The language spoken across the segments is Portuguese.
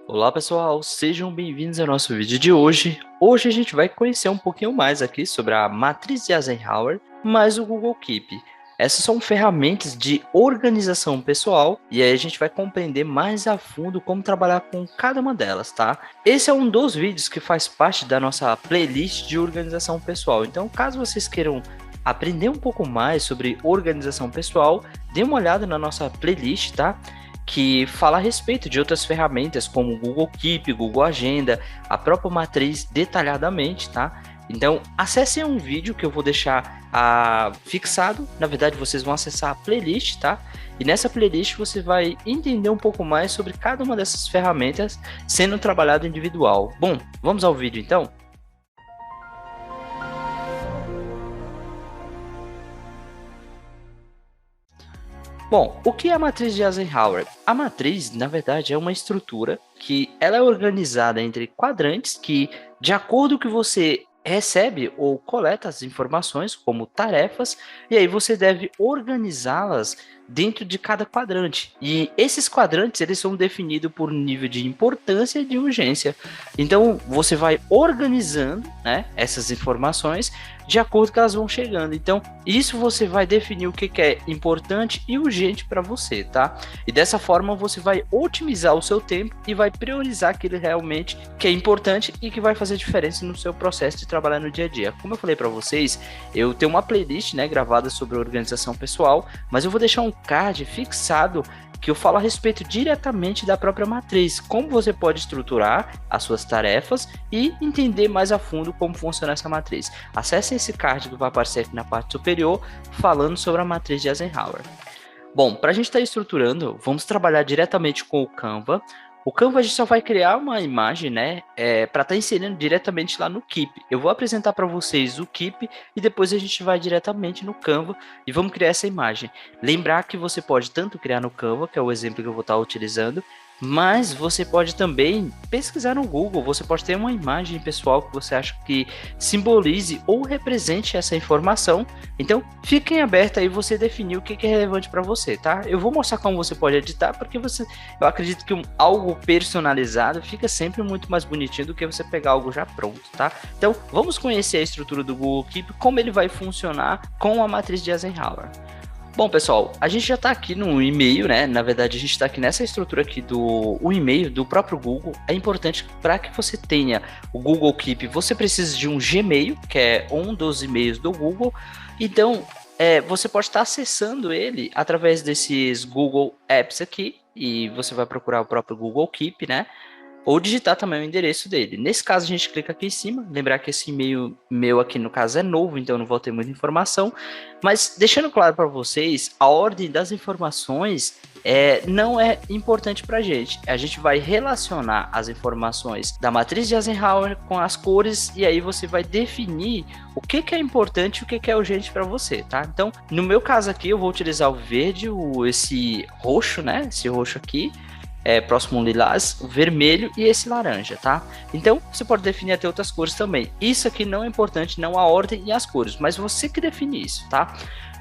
Olá pessoal, sejam bem-vindos ao nosso vídeo de hoje. Hoje a gente vai conhecer um pouquinho mais aqui sobre a matriz de Eisenhower, mais o Google Keep. Essas são ferramentas de organização pessoal e aí a gente vai compreender mais a fundo como trabalhar com cada uma delas, tá? Esse é um dos vídeos que faz parte da nossa playlist de organização pessoal. Então, caso vocês queiram aprender um pouco mais sobre organização pessoal, dê uma olhada na nossa playlist, tá? Que fala a respeito de outras ferramentas como o Google Keep, Google Agenda, a própria matriz detalhadamente, tá? Então, acessem um vídeo que eu vou deixar fixado. Na verdade, vocês vão acessar a playlist, tá? E nessa playlist você vai entender um pouco mais sobre cada uma dessas ferramentas sendo trabalhado individual. Bom, vamos ao vídeo então? Bom, o que é a matriz de Eisenhower? A matriz, na verdade, é uma estrutura que ela é organizada entre quadrantes que, de acordo com que você recebe ou coleta as informações como tarefas, e aí você deve organizá-las dentro de cada quadrante. E esses quadrantes, eles são definidos por nível de importância e de urgência. Então, você vai organizando, né, essas informações de acordo com que elas vão chegando. Então, isso você vai definir o que é importante e urgente para você, tá? E dessa forma você vai otimizar o seu tempo e vai priorizar aquilo realmente que é importante e que vai fazer diferença no seu processo de trabalhar no dia a dia. Como eu falei para vocês, eu tenho uma playlist, né, gravada sobre organização pessoal, mas eu vou deixar um card fixado que eu falo a respeito diretamente da própria matriz, como você pode estruturar as suas tarefas e entender mais a fundo como funciona essa matriz. Acesse esse card que vai aparecer aqui na parte superior, falando sobre a matriz de Eisenhower. Bom, para a gente estar estruturando, vamos trabalhar diretamente com o Canva. O Canva a gente só vai criar uma imagem, né, para estar inserindo diretamente lá no Keep. Eu vou apresentar para vocês o Keep e depois a gente vai diretamente no Canva e vamos criar essa imagem. Lembrar que você pode tanto criar no Canva, que é o exemplo que eu vou estar utilizando, mas você pode também pesquisar no Google, você pode ter uma imagem pessoal que você acha que simbolize ou represente essa informação. Então, fiquem abertos aí você definir o que é relevante para você, tá? Eu vou mostrar como você pode editar, porque eu acredito que algo personalizado fica sempre muito mais bonitinho do que você pegar algo já pronto, tá? Então, vamos conhecer a estrutura do Google Keep, como ele vai funcionar com a matriz de Eisenhower. Bom, pessoal, a gente já está aqui no e-mail, né? Na verdade, a gente está aqui nessa estrutura aqui do e-mail do próprio Google. É importante para que você tenha o Google Keep, você precisa de um Gmail, que é um dos e-mails do Google. Então, você pode estar acessando ele através desses Google Apps aqui, e você vai procurar o próprio Google Keep, né? Ou digitar também o endereço dele. Nesse caso, a gente clica aqui em cima. Lembrar que esse e-mail meu aqui, no caso, é novo, então não vou ter muita informação. Mas deixando claro para vocês, a ordem das informações não é importante para a gente. A gente vai relacionar as informações da matriz de Eisenhower com as cores e aí você vai definir o que é importante e o que é urgente para você, tá? Então, no meu caso aqui, eu vou utilizar o verde, esse roxo, né? Esse roxo aqui. Próximo lilás, o vermelho e esse laranja, tá? Então, você pode definir até outras cores também. Isso aqui não é importante, não a ordem e as cores, mas você que define isso, tá?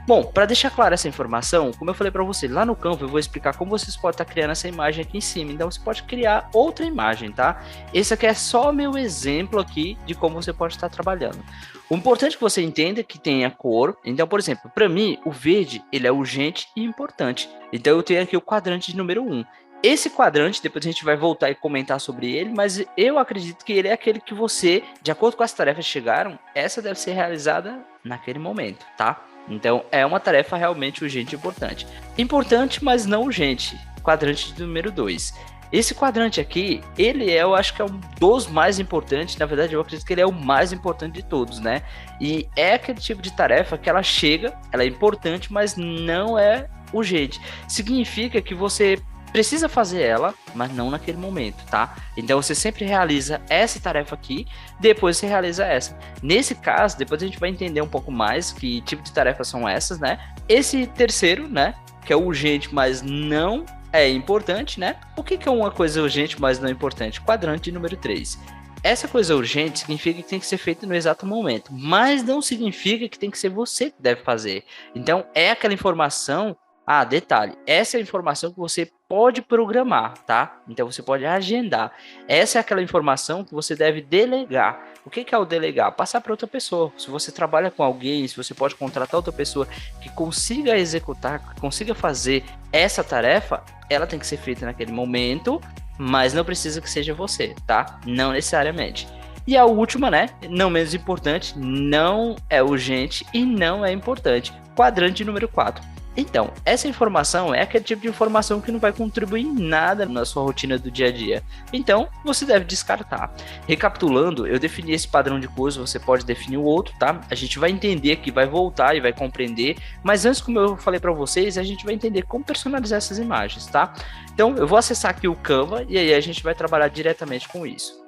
Bom, para deixar clara essa informação, como eu falei para você, lá no Canva eu vou explicar como vocês podem estar criando essa imagem aqui em cima. Então, você pode criar outra imagem, tá? Esse aqui é só meu exemplo aqui de como você pode estar trabalhando. O importante é que você entenda que tem a cor. Então, por exemplo, para mim, o verde, ele é urgente e importante. Então, eu tenho aqui o quadrante de número 1. Esse quadrante, depois a gente vai voltar e comentar sobre ele, mas eu acredito que ele é aquele que você, de acordo com as tarefas que chegaram, essa deve ser realizada naquele momento, tá? Então, é uma tarefa realmente urgente e importante. Importante, mas não urgente. Quadrante de número 2. Esse quadrante aqui, eu acho que é um dos mais importantes. Na verdade, eu acredito que ele é o mais importante de todos, né? E é aquele tipo de tarefa que ela chega, ela é importante, mas não é urgente. Significa que você precisa fazer ela, mas não naquele momento, tá? Então você sempre realiza essa tarefa aqui, depois você realiza essa. Nesse caso, depois a gente vai entender um pouco mais que tipo de tarefas são essas, né? Esse terceiro, né, que é urgente, mas não é importante, né? O que é uma coisa urgente, mas não importante? Quadrante número 3. Essa coisa urgente significa que tem que ser feita no exato momento, mas não significa que tem que ser você que deve fazer. Então, é aquela informação Ah, detalhe, essa é a informação que você pode programar, tá? Então você pode agendar. Essa é aquela informação que você deve delegar. O que é o delegar? Passar para outra pessoa. Se você trabalha com alguém, se você pode contratar outra pessoa que consiga executar, que consiga fazer essa tarefa, ela tem que ser feita naquele momento, mas não precisa que seja você, tá? Não necessariamente. E a última, né? Não menos importante, não é urgente e não é importante. Quadrante número 4. Então, essa informação é aquele tipo de informação que não vai contribuir em nada na sua rotina do dia a dia. Então, você deve descartar. Recapitulando, eu defini esse padrão de coisa, você pode definir o outro, tá? A gente vai entender que vai voltar e vai compreender, mas antes, como eu falei para vocês, a gente vai entender como personalizar essas imagens, tá? Então, eu vou acessar aqui o Canva e aí a gente vai trabalhar diretamente com isso.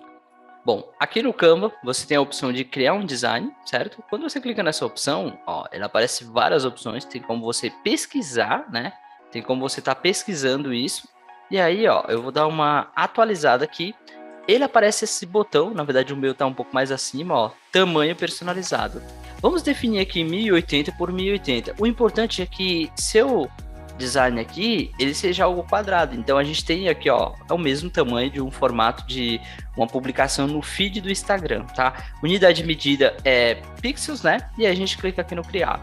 Bom, aqui no Canva você tem a opção de criar um design, certo? Quando você clica nessa opção, ó, ela aparece várias opções, tem como você pesquisar, né? Tem como você estar pesquisando isso. E aí, ó, eu vou dar uma atualizada aqui. Ele aparece esse botão, na verdade o meu tá um pouco mais acima, ó, tamanho personalizado. Vamos definir aqui 1080 por 1080. O importante é que seu design aqui, ele seja algo quadrado. Então a gente tem aqui, ó, é o mesmo tamanho de um formato de uma publicação no feed do Instagram, tá? Unidade de medida é pixels, né? E a gente clica aqui no criar.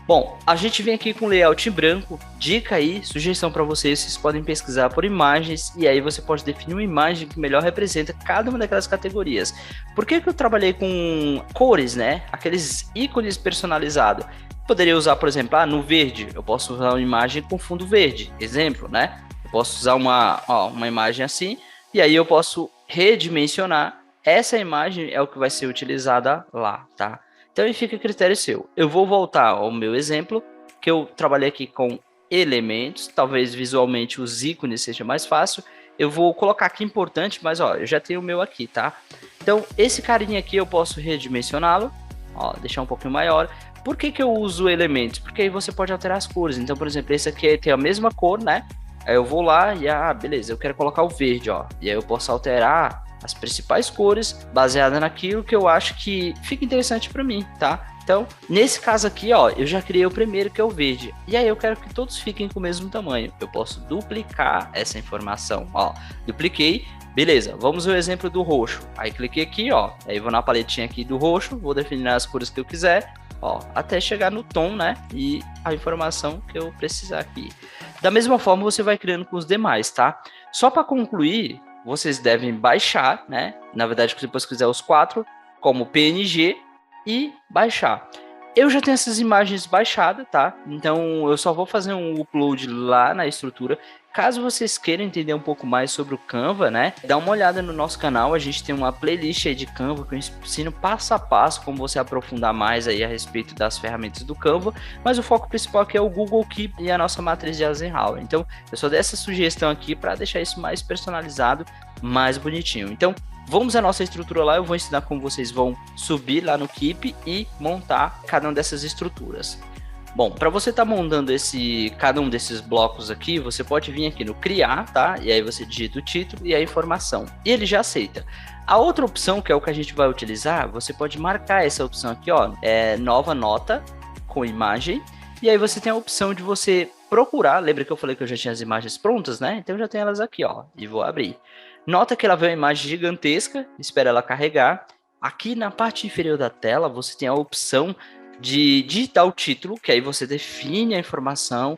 Bom, a gente vem aqui com layout em branco, dica aí, sugestão para vocês podem pesquisar por imagens e aí você pode definir uma imagem que melhor representa cada uma daquelas categorias. Por que eu trabalhei com cores, né? Aqueles ícones personalizados. Poderia usar, por exemplo, no verde, eu posso usar uma imagem com fundo verde, exemplo, né? Eu posso usar uma imagem assim e aí eu posso redimensionar. Essa imagem é o que vai ser utilizada lá, tá? Então aí fica a critério seu. Eu vou voltar ao meu exemplo, que eu trabalhei aqui com elementos, talvez visualmente os ícones seja mais fácil. Eu vou colocar aqui importante, mas ó, eu já tenho o meu aqui, tá? Então esse carinha aqui eu posso redimensioná-lo, ó, deixar um pouquinho maior. Por que eu uso elementos? Porque aí você pode alterar as cores. Então, por exemplo, esse aqui tem a mesma cor, né? Aí eu vou lá e, beleza, eu quero colocar o verde, ó. E aí eu posso alterar as principais cores baseada naquilo que eu acho que fica interessante para mim, tá? Então, nesse caso aqui, ó, eu já criei o primeiro, que é o verde. E aí eu quero que todos fiquem com o mesmo tamanho. Eu posso duplicar essa informação, ó. Dupliquei, beleza. Vamos ao exemplo do roxo. Aí cliquei aqui, ó. Aí vou na paletinha aqui do roxo, vou definir as cores que eu quiser, ó, até chegar no tom, né? E a informação que eu precisar aqui. Da mesma forma, você vai criando com os demais, tá? Só para concluir, vocês devem baixar, né? Na verdade, depois quiser os 4, como PNG e baixar. Eu já tenho essas imagens baixadas, tá? Então eu só vou fazer um upload lá na estrutura. Caso vocês queiram entender um pouco mais sobre o Canva, né? Dá uma olhada no nosso canal, a gente tem uma playlist aí de Canva que eu ensino passo a passo como você aprofundar mais aí a respeito das ferramentas do Canva, mas o foco principal aqui é o Google Keep e a nossa matriz de Eisenhower. Então eu só dei essa sugestão aqui para deixar isso mais personalizado, mais bonitinho. Então vamos à nossa estrutura lá, eu vou ensinar como vocês vão subir lá no Keep e montar cada uma dessas estruturas. Bom, para você estar montando cada um desses blocos aqui, você pode vir aqui no criar, tá? E aí você digita o título e a informação. E ele já aceita. A outra opção, que é o que a gente vai utilizar, você pode marcar essa opção aqui, ó, nova nota com imagem. E aí você tem a opção de você procurar, lembra que eu falei que eu já tinha as imagens prontas, né? Então eu já tenho elas aqui, ó, e vou abrir. Nota que ela vê uma imagem gigantesca, espera ela carregar. Aqui na parte inferior da tela, você tem a opção de digitar o título, que aí você define a informação,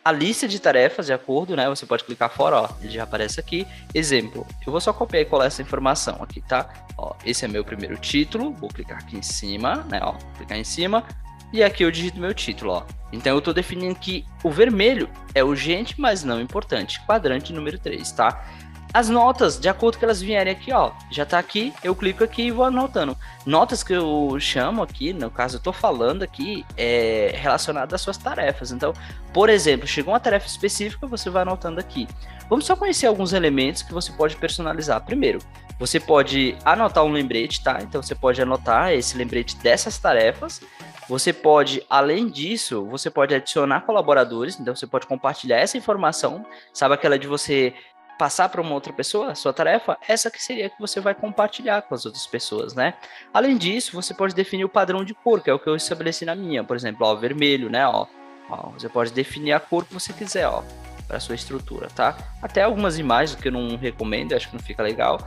a lista de tarefas de acordo, né? Você pode clicar fora, ó, ele já aparece aqui. Exemplo, eu vou só copiar e colar essa informação aqui, tá? Ó, esse é meu primeiro título, vou clicar aqui em cima, né? Ó, clicar em cima e aqui eu digito meu título, ó. Então eu estou definindo que o vermelho é urgente, mas não importante. Quadrante número 3, tá? As notas, de acordo com que elas vierem aqui, ó, já tá aqui, eu clico aqui e vou anotando. Notas que eu chamo aqui, no caso eu tô falando aqui, é relacionado às suas tarefas. Então, por exemplo, chegou uma tarefa específica, você vai anotando aqui. Vamos só conhecer alguns elementos que você pode personalizar. Primeiro, você pode anotar um lembrete, tá? Então você pode anotar esse lembrete dessas tarefas. Você pode, além disso, você pode adicionar colaboradores, então você pode compartilhar essa informação, sabe aquela de você passar para uma outra pessoa a sua tarefa, essa que seria que você vai compartilhar com as outras pessoas, né? Além disso, você pode definir o padrão de cor, que é o que eu estabeleci na minha, por exemplo, ó, vermelho, né, ó. Ó, você pode definir a cor que você quiser, ó, para sua estrutura, tá? Até algumas imagens que eu não recomendo, acho que não fica legal,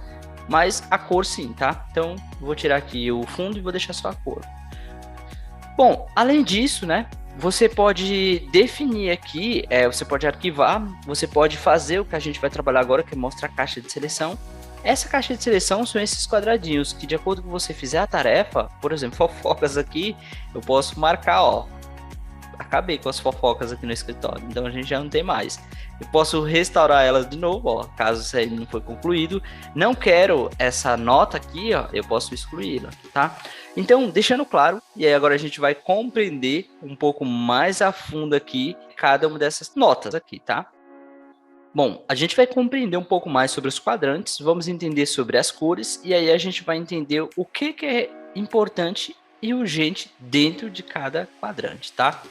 mas a cor sim, tá? Então, vou tirar aqui o fundo e vou deixar só a cor. Bom, além disso, né, você pode definir aqui, você pode arquivar, você pode fazer o que a gente vai trabalhar agora, que mostra a caixa de seleção. Essa caixa de seleção são esses quadradinhos, que de acordo com você fizer a tarefa, por exemplo, fofocas aqui, eu posso marcar, ó, acabei com as fofocas aqui no escritório, então a gente já não tem mais. Eu posso restaurar elas de novo, ó, caso isso aí não foi concluído. Não quero essa nota aqui, ó, eu posso excluí-la, tá? Então, deixando claro, e aí agora a gente vai compreender um pouco mais a fundo aqui cada uma dessas notas aqui, tá? Bom, a gente vai compreender um pouco mais sobre os quadrantes, vamos entender sobre as cores, e aí a gente vai entender o que é importante e urgente dentro de cada quadrante, tá?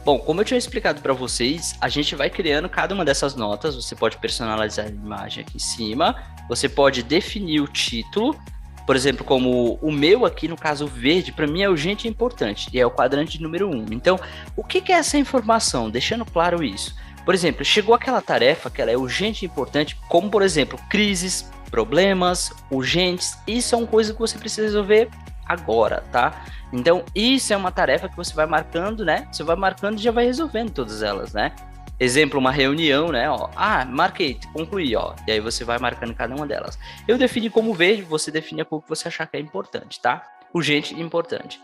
Bom, como eu tinha explicado para vocês, a gente vai criando cada uma dessas notas. Você pode personalizar a imagem aqui em cima, você pode definir o título, por exemplo, como o meu aqui, no caso verde, para mim é urgente e importante, e é o quadrante número 1. Então, o que é essa informação? Deixando claro isso. Por exemplo, chegou aquela tarefa que ela é urgente e importante, como por exemplo, crises, problemas, urgentes, isso é uma coisa que você precisa resolver agora, tá? Então, isso é uma tarefa que você vai marcando, né? Você vai marcando e já vai resolvendo todas elas, né? Exemplo, uma reunião, né? Ó, marquei, concluí, ó. E aí você vai marcando cada uma delas. Eu defini como verde, você define a cor que você achar que é importante, tá? Urgente e importante.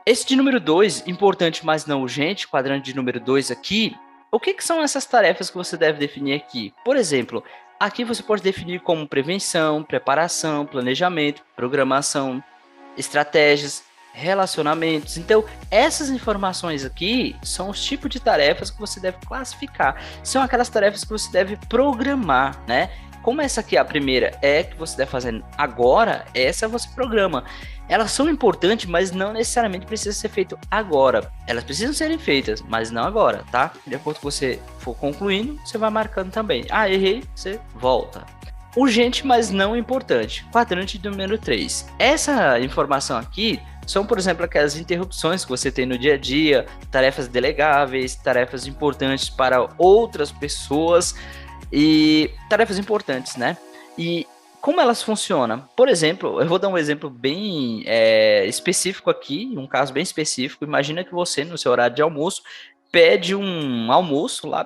Esse de número 2, importante, mas não urgente, quadrante de número 2 aqui, o que são essas tarefas que você deve definir aqui? Por exemplo, aqui você pode definir como prevenção, preparação, planejamento, programação, estratégias, relacionamentos. Então, essas informações aqui são os tipos de tarefas que você deve classificar. São aquelas tarefas que você deve programar, né? Como essa aqui, a primeira, é que você deve fazer agora, essa você programa. Elas são importantes, mas não necessariamente precisa ser feito agora. Elas precisam serem feitas, mas não agora, tá? De acordo com você for concluindo, você vai marcando também. Errei, você volta. Urgente, mas não importante. Quadrante número 3. Essa informação aqui são, por exemplo, aquelas interrupções que você tem no dia a dia, tarefas delegáveis, tarefas importantes para outras pessoas e tarefas importantes, né? E como elas funcionam? Por exemplo, eu vou dar um exemplo bem específico aqui, um caso bem específico. Imagina que você, no seu horário de almoço, pede um almoço lá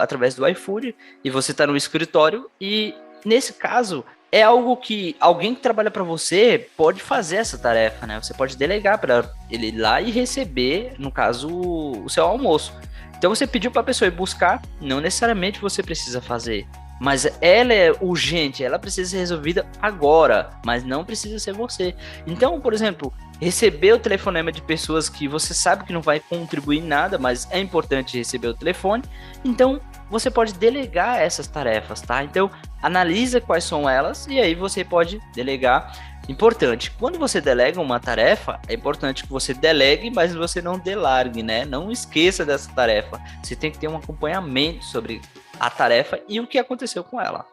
através do iFood e você está no escritório e nesse caso, é algo que alguém que trabalha para você pode fazer essa tarefa, né? Você pode delegar para ele ir lá e receber, no caso, o seu almoço. Então você pediu para a pessoa ir buscar, não necessariamente você precisa fazer, mas ela é urgente, ela precisa ser resolvida agora, mas não precisa ser você. Então, por exemplo, receber o telefonema de pessoas que você sabe que não vai contribuir em nada, mas é importante receber o telefone, então você pode delegar essas tarefas, tá? Então, analisa quais são elas e aí você pode delegar. Importante, quando você delega uma tarefa, é importante que você delegue, mas você não delargue, né? Não esqueça dessa tarefa. Você tem que ter um acompanhamento sobre a tarefa e o que aconteceu com ela.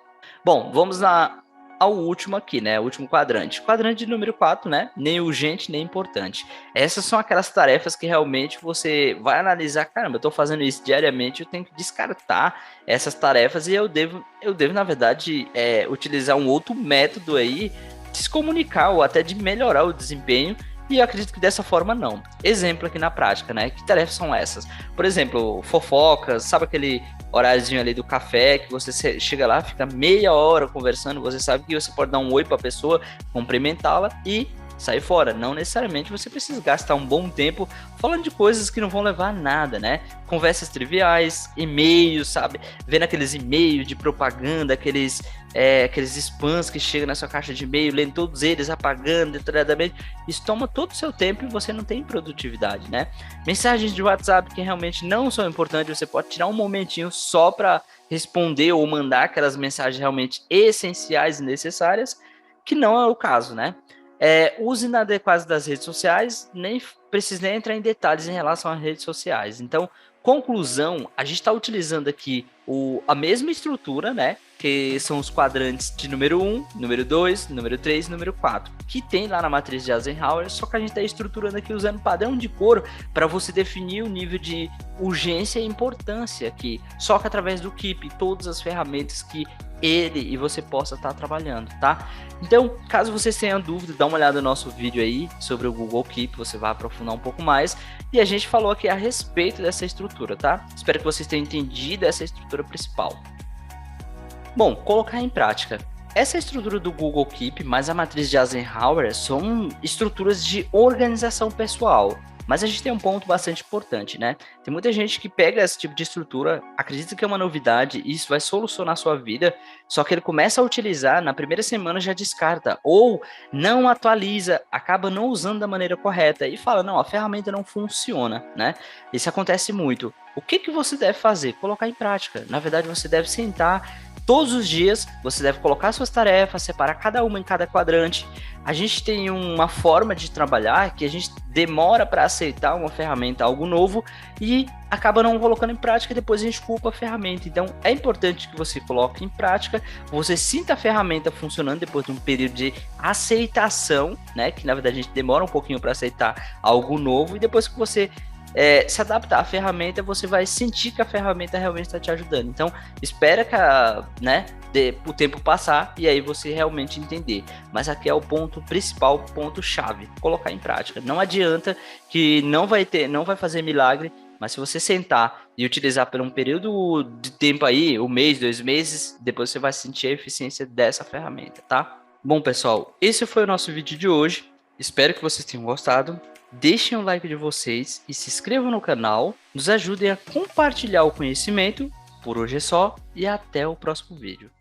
Bom, vamos ao último aqui, né? O último quadrante. Quadrante número 4, né? Nem urgente, nem importante. Essas são aquelas tarefas que realmente você vai analisar. Caramba, eu tô fazendo isso diariamente, eu tenho que descartar essas tarefas e eu devo na verdade, utilizar um outro método aí de se comunicar ou até de melhorar o desempenho. E eu acredito que dessa forma não. Exemplo aqui na prática, né? Que tarefas são essas? Por exemplo, fofocas, sabe aquele horáriozinho ali do café, que você chega lá, fica meia hora conversando, você sabe que você pode dar um oi para a pessoa, cumprimentá-la e sair fora. Não necessariamente você precisa gastar um bom tempo falando de coisas que não vão levar a nada, né? Conversas triviais, e-mails, sabe? Vendo aqueles e-mails de propaganda, aqueles spams que chegam na sua caixa de e-mail, lendo todos eles, apagando detalhadamente. Isso toma todo o seu tempo e você não tem produtividade, né? Mensagens de WhatsApp que realmente não são importantes, você pode tirar um momentinho só para responder ou mandar aquelas mensagens realmente essenciais e necessárias, que não é o caso, né? Uso inadequado das redes sociais, nem preciso nem entrar em detalhes em relação às redes sociais. Então, conclusão, a gente está utilizando aqui a mesma estrutura, né? que são os quadrantes de número 1, número 2, número 3 e número 4, que tem lá na matriz de Eisenhower, só que a gente está estruturando aqui usando padrão de cor para você definir o nível de urgência e importância aqui, só que através do Keep, todas as ferramentas que ele e você possa estar trabalhando, tá? Então, caso vocês tenham dúvida, dá uma olhada no nosso vídeo aí sobre o Google Keep, você vai aprofundar um pouco mais. E a gente falou aqui a respeito dessa estrutura, tá? Espero que vocês tenham entendido essa estrutura principal. Bom, colocar em prática. Essa estrutura do Google Keep mais a matriz de Eisenhower são estruturas de organização pessoal. Mas a gente tem um ponto bastante importante, né? Tem muita gente que pega esse tipo de estrutura, acredita que é uma novidade e isso vai solucionar a sua vida, só que ele começa a utilizar, na primeira semana já descarta, ou não atualiza, acaba não usando da maneira correta e fala, não, a ferramenta não funciona, né? Isso acontece muito. O que você deve fazer? Colocar em prática. Na verdade, você deve sentar todos os dias, você deve colocar suas tarefas, separar cada uma em cada quadrante. A gente tem uma forma de trabalhar que a gente demora para aceitar uma ferramenta, algo novo, e acaba não colocando em prática e depois a gente culpa a ferramenta. Então é importante que você coloque em prática, você sinta a ferramenta funcionando depois de um período de aceitação, né? Que na verdade a gente demora um pouquinho para aceitar algo novo, e depois que você se adaptar à ferramenta, você vai sentir que a ferramenta realmente está te ajudando. Então, espera que o tempo passar e aí você realmente entender. Mas aqui é o ponto principal, ponto chave, colocar em prática. Não adianta que não vai fazer milagre, mas se você sentar e utilizar por um período de tempo aí, um mês, 2 meses, depois você vai sentir a eficiência dessa ferramenta, tá? Bom, pessoal, esse foi o nosso vídeo de hoje. Espero que vocês tenham gostado. Deixem o like de vocês e se inscrevam no canal. Nos ajudem a compartilhar o conhecimento. Por hoje é só e até o próximo vídeo.